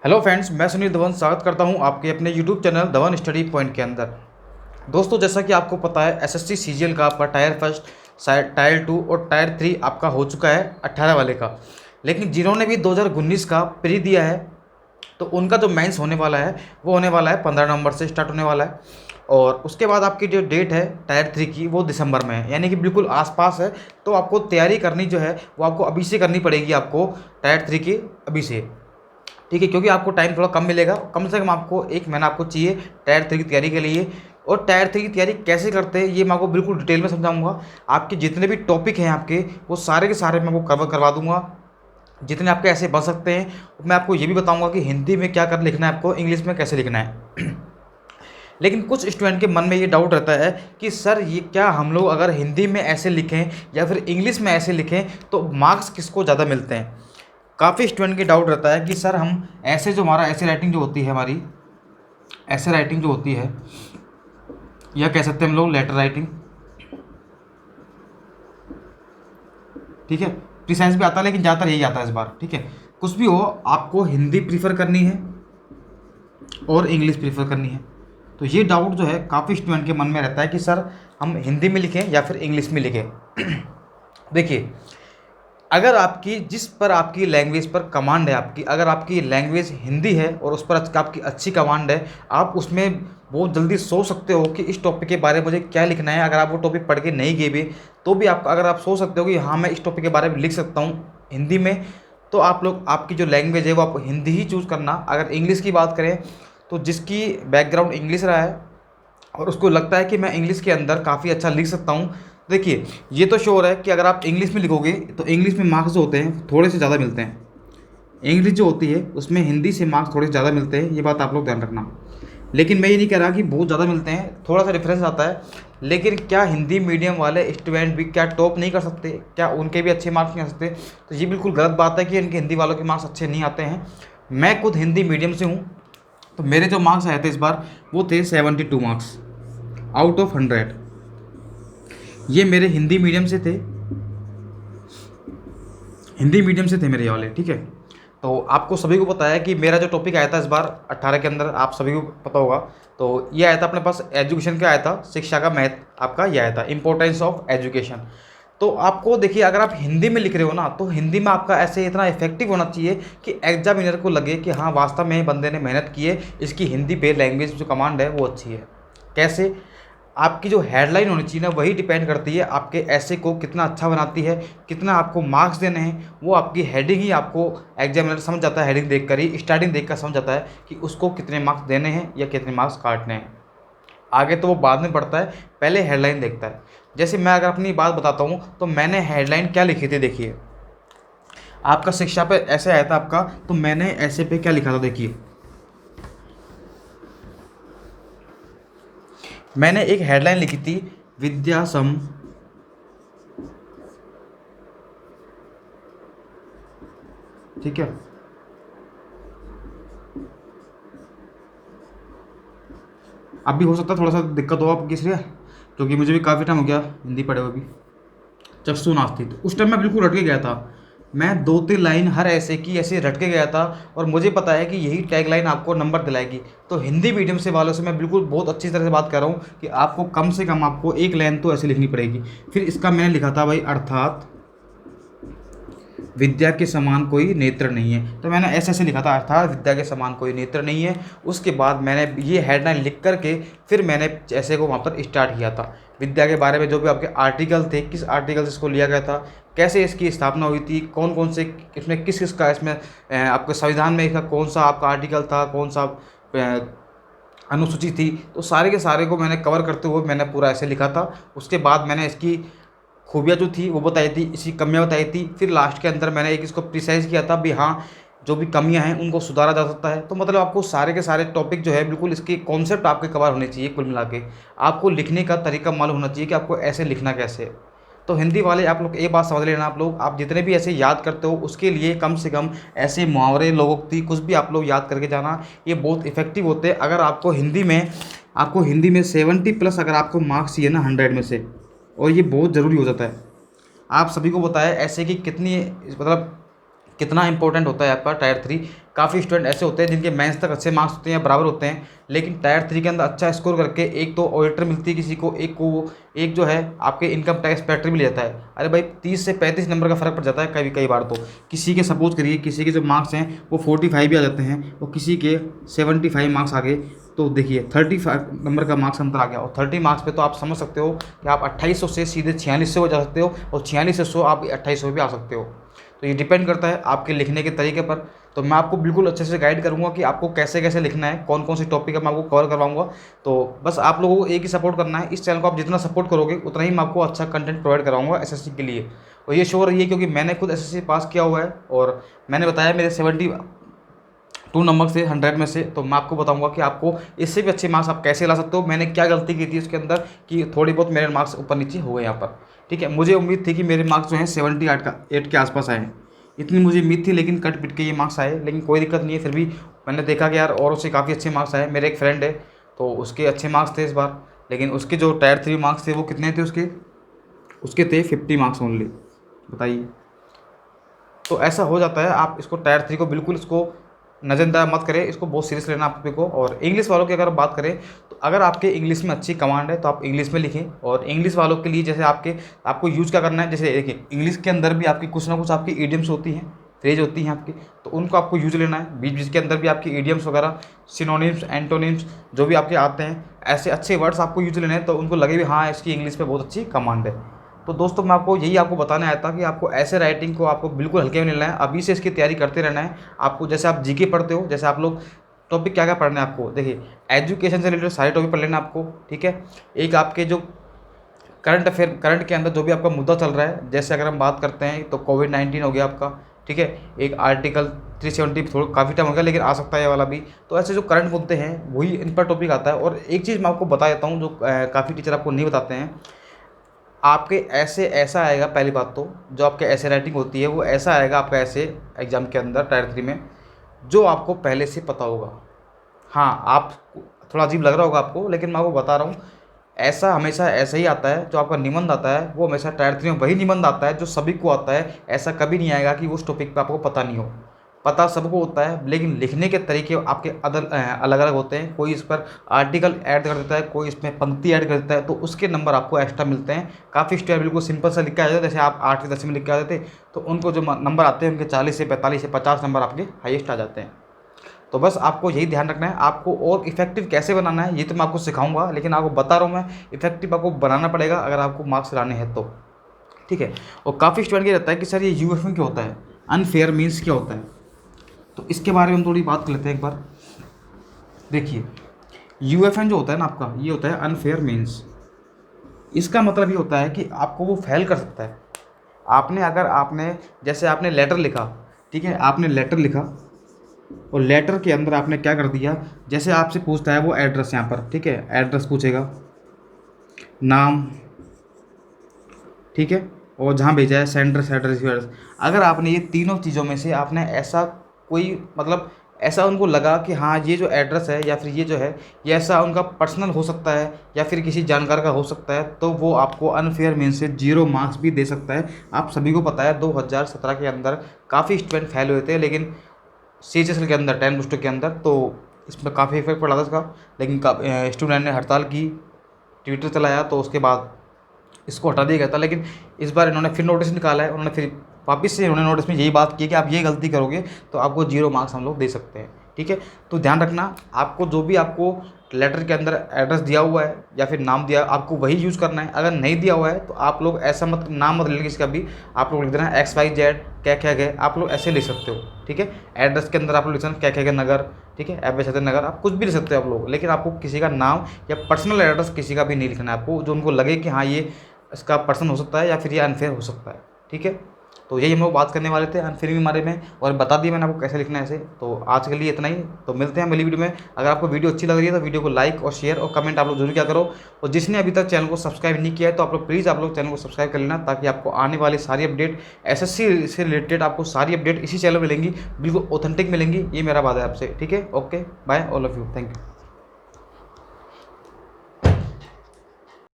Hello friends, मैं सुनील धवन स्वागत करता हूं आपके अपने YouTube channel Dhawan study point के अंदर। दोस्तों, जैसा कि आपको पता है एसएससी सीजीएल का आपका टायर फर्स्ट, टायर 2 और टायर 3 आपका हो चुका है 18 वाले का। लेकिन जिन्होंने भी 2019 का प्री दिया है तो उनका जो मेंस होने वाला है वो होने वाला है 15 नवंबर से स्टार्ट होने वाला है। और उसके बाद आपकी जो डेट है टायर 3 की वो दिसंबर में है, यानी कि बिल्कुल आसपास है। तो आपको तैयारी करनी जो है वो आपको अभी से करनी पड़ेगी, आपको टायर 3 की अभी से। ठीक है, क्योंकि आपको टाइम थोड़ा कम मिलेगा, कम से कम आपको 1 महीना आपको चाहिए टायर 3 की तैयारी के लिए। और टायर 3 की तैयारी कैसे करते हैं ये मैं आपको बिल्कुल डिटेल में समझाऊंगा। आपके जितने भी टॉपिक हैं आपके वो सारे के सारे मैं आपको कवर करवा दूंगा, जितने आपके ऐसे बन सकते हैं। मैं आपको ये भी बताऊंगा कि हिंदी में क्या कर लिखना है, आपको इंग्लिश में कैसे लिखना है। लेकिन कुछ स्टूडेंट के मन में ये डाउट रहता है कि सर ये क्या हम लोग अगर हिंदी में ऐसे लिखें या फिर इंग्लिश में ऐसे लिखें तो मार्क्स किसको ज़्यादा मिलते हैं। काफ़ी स्टूडेंट के डाउट रहता है कि सर हम ऐसे जो हमारा ऐसे राइटिंग जो होती है हमारी ऐसे राइटिंग जो होती है, या कह सकते हैं हम लोग लेटर राइटिंग, ठीक है, प्रिसाइज भी आता है लेकिन ज़्यादातर यही आता है इस बार। ठीक है, कुछ भी हो आपको हिंदी प्रीफर करनी है और इंग्लिश प्रीफर करनी है। तो ये डाउट जो है काफ़ी स्टूडेंट के मन में रहता है कि सर हम हिंदी में लिखें या फिर इंग्लिश में लिखें। देखिए, अगर आपकी जिस पर आपकी लैंग्वेज पर कमांड है, आपकी अगर आपकी लैंग्वेज हिंदी है और उस पर आपकी अच्छी कमांड है, आप उसमें बहुत जल्दी सोच सकते हो कि इस टॉपिक के बारे में मुझे क्या लिखना है। अगर आप वो टॉपिक पढ़ के नहीं गए भी तो भी आप अगर आप सोच सकते हो कि हाँ मैं इस टॉपिक के बारे में लिख सकता हूँ हिंदी में, तो आप लोग आपकी जो लैंग्वेज है वो आप हिंदी ही चूज़ करना। अगर इंग्लिश की बात करें तो जिसकी बैकग्राउंड इंग्लिश रहा है और उसको लगता है कि मैं इंग्लिश के अंदर काफ़ी अच्छा लिख सकता हूँ, देखिए ये तो श्योर है कि अगर आप इंग्लिश में लिखोगे तो इंग्लिश में मार्क्स जो होते हैं थोड़े से ज़्यादा मिलते हैं। इंग्लिश जो होती है उसमें हिंदी से मार्क्स थोड़े से ज़्यादा मिलते हैं, ये बात आप लोग ध्यान रखना। लेकिन मैं ये नहीं कह रहा कि बहुत ज़्यादा मिलते हैं, थोड़ा सा डिफरेंस आता है। लेकिन क्या हिंदी मीडियम वाले स्टूडेंट भी क्या टॉप नहीं कर सकते, क्या उनके भी अच्छे मार्क्स नहीं आ सकते? तो ये बिल्कुल गलत बात है कि इनके हिंदी वालों के मार्क्स अच्छे नहीं आते हैं। मैं खुद हिंदी मीडियम से हूँ, तो मेरे जो मार्क्स आए थे इस बार वो थे 72 मार्क्स आउट ऑफ 100। ये मेरे हिंदी मीडियम से थे, हिंदी मीडियम से थे मेरे ये वाले। ठीक है, तो आपको सभी को पता है कि मेरा जो टॉपिक आया था इस बार 18 के अंदर, आप सभी को पता होगा। तो ये आया था अपने पास एजुकेशन का आया था, शिक्षा का मैथ आपका ये आया था, इंपॉर्टेंस ऑफ एजुकेशन। तो आपको देखिए, अगर आप हिंदी में लिख रहे हो ना तो हिंदी में आपका ऐसे इतना इफेक्टिव होना चाहिए कि एग्जामिनर को लगे कि हाँ वास्तव में बंदे ने मेहनत की है, इसकी हिंदी पे लैंग्वेज जो कमांड है वो अच्छी है। कैसे? आपकी जो हेडलाइन होनी चाहिए ना वही डिपेंड करती है आपके ऐसे को कितना अच्छा बनाती है, कितना आपको मार्क्स देने हैं। वो आपकी हेडिंग ही आपको एग्जामिनर समझ जाता है, हेडिंग देखकर ही, स्टार्टिंग देखकर समझ जाता है कि उसको कितने मार्क्स देने हैं या कितने मार्क्स काटने हैं। आगे तो वो बाद में पढ़ता है, पहले हेडलाइन देखता है। जैसे मैं अगर अपनी बात बताता हूँ तो मैंने हेडलाइन क्या लिखी थी, देखिए आपका शिक्षा पे ऐसे आया था आपका, तो मैंने ऐसे पे क्या लिखा था, देखिए मैंने एक हेडलाइन लिखी थी, विद्या सम ठीक है, अब भी हो सकता है थोड़ा सा दिक्कत हो आपको किस लिए, क्योंकि मुझे भी काफ़ी टाइम हो गया हिंदी पढ़े हुए भी। चक्षु नास्ती, तो उस टाइम मैं बिल्कुल रट के गया था। मैं 2-3 लाइन हर ऐसे की ऐसे रट के गया था, और मुझे पता है कि यही टैग लाइन आपको नंबर दिलाएगी। तो हिंदी मीडियम से वालों से मैं बिल्कुल बहुत अच्छी तरह से बात कर रहा हूँ कि आपको कम से कम आपको एक लाइन तो ऐसे लिखनी पड़ेगी। फिर इसका मैंने लिखा था भाई, अर्थात विद्या के समान कोई नेत्र नहीं है। तो मैंने ऐसे ऐसे लिखा था, अर्थात विद्या के समान कोई नेत्र नहीं है। उसके बाद मैंने ये हेडलाइन लिख करके फिर मैंने ऐसे को वहाँ पर स्टार्ट किया था। विद्या के बारे में जो भी आपके आर्टिकल थे, किस आर्टिकल से इसको लिया गया था, कैसे इसकी स्थापना हुई थी, कौन कौन से इसमें किस किस का इसमें आपके संविधान में इसका कौन सा आपका आर्टिकल था, कौन सा अनुसूची थी, तो सारे के सारे को मैंने कवर करते हुए मैंने पूरा ऐसे लिखा था। उसके बाद मैंने इसकी खूबियाँ जो थी वो बताई थी, इसकी कमियाँ बताई थी। फिर लास्ट के अंदर मैंने एक इसको प्रिसाइज़ किया था भी हाँ जो भी कमियां हैं उनको सुधारा जा सकता है। तो मतलब आपको सारे के सारे टॉपिक जो है बिल्कुल इसके कॉन्सेप्ट आपके कवर होने चाहिए। कुल मिला के आपको लिखने का तरीका मालूम होना चाहिए कि आपको ऐसे लिखना कैसे है। तो हिंदी वाले आप लोग ये बात समझ लेना, आप जितने भी ऐसे याद करते हो उसके लिए कम से कम ऐसे मुहावरे, लोगोक्ति कुछ भी आप लोग याद करके जाना, ये बहुत इफेक्टिव होते हैं। अगर आपको हिंदी में 70 प्लस अगर आपको मार्क्स चाहिए ना 100 में से, और ये बहुत ज़रूरी हो जाता है। आप सभी को बताया ऐसे कि कितनी मतलब कितना इंपॉर्टेंट होता है आपका टायर 3। काफ़ी स्टूडेंट ऐसे होते हैं जिनके मेंस तक अच्छे मार्क्स होते हैं या बराबर होते हैं, लेकिन टायर 3 के अंदर अच्छा स्कोर करके एक तो ऑडिटर मिलती है किसी को, एक जो है आपके इनकम टैक्स इंस्पेक्टर भी ले जाता है। अरे भाई 30 से 35 नंबर का फ़र्क पड़ जाता है कई बार। तो किसी के सपोज करिए किसी के जो मार्क्स हैं वो 45 भी आ जाते हैं और किसी के 75 मार्क्स आ गए, तो देखिए 35 नंबर का मार्क्स अंतर आ गया। और 30 मार्क्स पे तो आप समझ सकते हो कि आप 2800 से सीधे 4600 हो जा सकते हो और 4600 आप 2800 भी आ सकते हो। तो ये डिपेंड करता है आपके लिखने के तरीके पर। तो मैं आपको बिल्कुल अच्छे से गाइड करूँगा कि आपको कैसे कैसे लिखना है, कौन कौन सी टॉपिक है मैं आपको कवर करवाऊँगा। तो बस आप लोगों को एक ही सपोर्ट करना है, इस चैनल को आप जितना सपोर्ट करोगे उतना ही मैं आपको अच्छा कंटेंट प्रोवाइड कराऊंगा एसएससी के लिए। और ये श्योर रही है क्योंकि मैंने खुद एसएससी पास किया हुआ है और मैंने बताया मेरे 72 नंबर से 100 में से। तो मैं आपको बताऊंगा कि आपको इससे भी अच्छे मार्क्स आप कैसे ला सकते हो, मैंने क्या गलती की थी उसके अंदर कि थोड़ी बहुत मेरे मार्क्स ऊपर नीचे हो गए यहाँ पर। ठीक है, मुझे उम्मीद थी कि मेरे मार्क्स जो हैं 78 के आसपास आए हैं, इतनी मुझे उम्मीद थी, लेकिन कट पिट के ये मार्क्स आए। लेकिन कोई दिक्कत नहीं है, फिर भी मैंने देखा कि यार और उससे काफ़ी अच्छे मार्क्स आए। मेरे एक फ्रेंड है तो उसके अच्छे मार्क्स थे इस बार, लेकिन उसके जो टायर 3 मार्क्स थे वो कितने थे उसके थे 50 मार्क्स ओनली। बताइए, तो ऐसा हो जाता है। आप इसको टायर 3 को बिल्कुल इसको नज़रअंदाज मत करें, इसको बहुत सीरियस लेना आप को। और इंग्लिश वालों की अगर बात करें तो अगर आपके इंग्लिश में अच्छी कमांड है तो आप इंग्लिश में लिखें। और इंग्लिश वालों के लिए जैसे आपको यूज़ क्या करना है, जैसे देखिए इंग्लिश के अंदर भी आपकी कुछ ना कुछ आपकी ईडियम्स होती हैं, फ्रेज होती हैं आपकी, तो उनको आपको यूज लेना है। बीच बीच के अंदर भी आपकी ईडियम्स वगैरह, सिनोनिम्स, एंटोनिम्स जो भी आपके आते हैं, ऐसे अच्छे वर्ड्स आपको यूज लेने हैं तो उनको लगे भी हाँ इसकी इंग्लिश में बहुत अच्छी कमांड है। तो दोस्तों मैं आपको बताने आया था कि आपको ऐसे राइटिंग को आपको बिल्कुल हल्के में लेना है, अभी से इसकी तैयारी करते रहना है। आपको जैसे आप जीके पढ़ते हो, जैसे आप लोग टॉपिक क्या क्या पढ़ना है आपको, देखिए एजुकेशन से रिलेटेड सारे टॉपिक पढ़ लेना आपको। ठीक है, एक आपके जो करंट के अंदर जो भी आपका मुद्दा चल रहा है, जैसे अगर हम बात करते हैं तो कोविड-19 हो गया आपका। ठीक है, एक आर्टिकल 370 थोड़ा काफ़ी टाइम हो गया लेकिन आ सकता है ये वाला भी। तो ऐसे जो करंट मुद्दे हैं वही इन पर टॉपिक आता है। और एक चीज़ मैं आपको बता देता हूँ जो काफ़ी टीचर आपको नहीं बताते हैं, आपके ऐसा आएगा। पहली बात तो जो आपके ऐसे राइटिंग होती है वो ऐसा आएगा आपका ऐसे एग्ज़ाम के अंदर टायर 3 में, जो आपको पहले से पता होगा। हाँ, आप थोड़ा अजीब लग रहा होगा आपको, लेकिन मैं आपको बता रहा हूँ ऐसा हमेशा ऐसा ही आता है। जो आपका निबंध आता है वो हमेशा टायर 3 में वही निबंध आता है जो सभी को आता है। ऐसा कभी नहीं आएगा कि उस टॉपिक पे आपको पता नहीं हो। पता सबको होता है, लेकिन लिखने के तरीके आपके अलग अलग होते हैं। कोई इस पर आर्टिकल ऐड कर देता है, कोई इसमें पंक्ति ऐड कर देता है, तो उसके नंबर आपको एक्स्ट्रा मिलते हैं। काफ़ी स्टेप बिल्कुल सिंपल सा लिख के आ जाता है, जैसे आप 8वीं 10वीं में लिख के आ जाते तो उनको जो नंबर आते हैं उनके 40 से 45 से 50 नंबर आपके हाईएस्ट आ जाते हैं। तो बस आपको यही ध्यान रखना है। आपको और इफेक्टिव कैसे बनाना है ये तो मैं आपको सिखाऊंगा, लेकिन आपको बता रहा हूँ मैं इफेक्टिव आपको बनाना पड़ेगा अगर आपको मार्क्स लाने हैं तो। ठीक है, और काफ़ी स्टूडेंट ये रहता है कि सर ये यूएफएम क्या होता है, अनफेयर मीन्स क्या होता है, तो इसके बारे में हम थोड़ी बात कर लेते हैं एक बार। देखिए यूएफएम जो होता है ना आपका, ये होता है अनफेयर मीन्स। इसका मतलब ये होता है कि आपको वो फेल कर सकता है। आपने जैसे आपने लेटर लिखा, ठीक है, आपने लेटर लिखा और लेटर के अंदर आपने क्या कर दिया, जैसे आपसे पूछता है वो एड्रेस, यहाँ पर ठीक है एड्रेस पूछेगा, नाम, ठीक है, और जहाँ भेजा है सेंडर एड्रेस। अगर आपने ये तीनों चीज़ों में से आपने ऐसा कोई मतलब ऐसा उनको लगा कि हाँ ये जो एड्रेस है या फिर ये जो है ये ऐसा उनका पर्सनल हो सकता है या फिर किसी जानकार का हो सकता है, तो वो आपको अनफेयर मीन से 0 मार्क्स भी दे सकता है। आप सभी को पता है 2017 के अंदर काफ़ी स्टूडेंट फेल हुए थे, लेकिन CHSL के अंदर 10 बुस्टर के अंदर, तो इसमें काफ़ी इफेक्ट पड़ा था इसका। लेकिन स्टूडेंट ने हड़ताल की, ट्विटर चलाया, तो उसके बाद इसको हटा दिया गया था। लेकिन इस बार इन्होंने फिर नोटिस निकाला है, उन्होंने फिर वापस से इन्होंने नोटिस में यही बात की कि आप ये गलती करोगे तो आपको 0 मार्क्स हम लोग दे सकते हैं। ठीक है, तो ध्यान रखना, आपको जो भी आपको लेटर के अंदर एड्रेस दिया हुआ है या फिर नाम दिया, आपको वही यूज़ करना है। अगर नहीं दिया हुआ है तो आप लोग ऐसा नाम मत लेना किसी का भी, आप लोग लिख देना XYZ क्या गए, आप लोग ऐसे लिख सकते हो। ठीक है, एड्रेस के अंदर आप लोग लिख सकते क्या नगर, ठीक है, FB सदर नगर, आप कुछ भी लिख सकते हो आप लोग, लेकिन आपको किसी का नाम या पर्सनल एड्रेस किसी का भी नहीं लिखना है आपको, जो उनको लगे कि हाँ ये इसका पर्सन हो सकता है या फिर ये अनफेयर हो सकता है। ठीक है, तो यही हम लोग बात करने वाले थे अनफेयर के बारे में, और बता दिया मैंने आपको कैसे लिखना है ऐसे। तो आज के लिए इतना ही, तो मिलते हैं अगली वीडियो में। अगर आपको वीडियो अच्छी लग रही है तो वीडियो को लाइक और शेयर और कमेंट आप लोग जरूर क्या करो, और जिसने अभी तक चैनल को सब्सक्राइब नहीं किया है तो आप लोग प्लीज़ आप लोग चैनल को सब्सक्राइब कर लेना, ताकि आपको आने वाली सारी अपडेट SSC से रिलेटेड आपको सारी अपडेट इसी चैनल में मिलेंगी, बिल्कुल ऑथेंटिक मिलेंगी, ये मेरा वादा है आपसे। ठीक है, okay bye all of you, thank you.